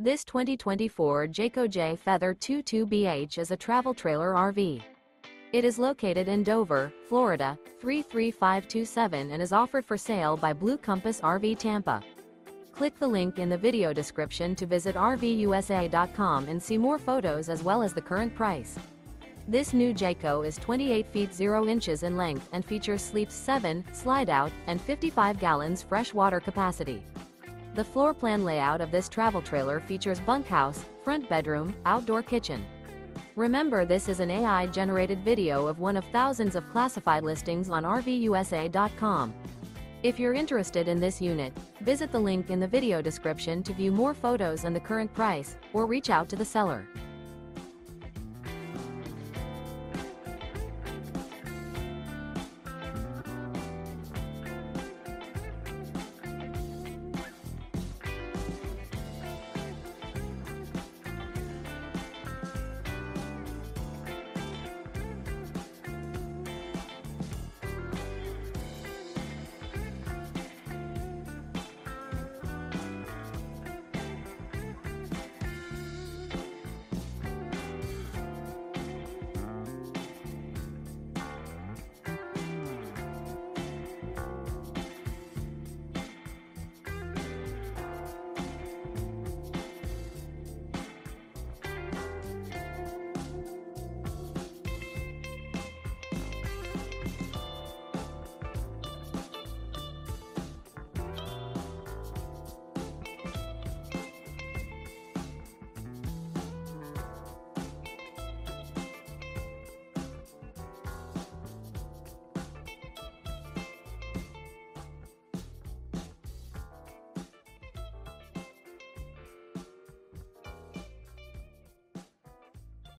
This 2024 Jayco Jay Feather 22BH is a travel trailer RV. It is located in Dover, Florida, 33527 and is offered for sale by Blue Compass RV Tampa. Click the link in the video description to visit RVUSA.com and see more photos as well as the current price. This new Jayco is 28 feet 0 inches in length and features sleeps 7, slide-out, and 55 gallons fresh water capacity. The floor plan layout of this travel trailer features bunkhouse, front bedroom, outdoor kitchen. Remember, this is an AI-generated video of one of thousands of classified listings on RVUSA.com. If you're interested in this unit, visit the link in the video description to view more photos and the current price, or reach out to the seller.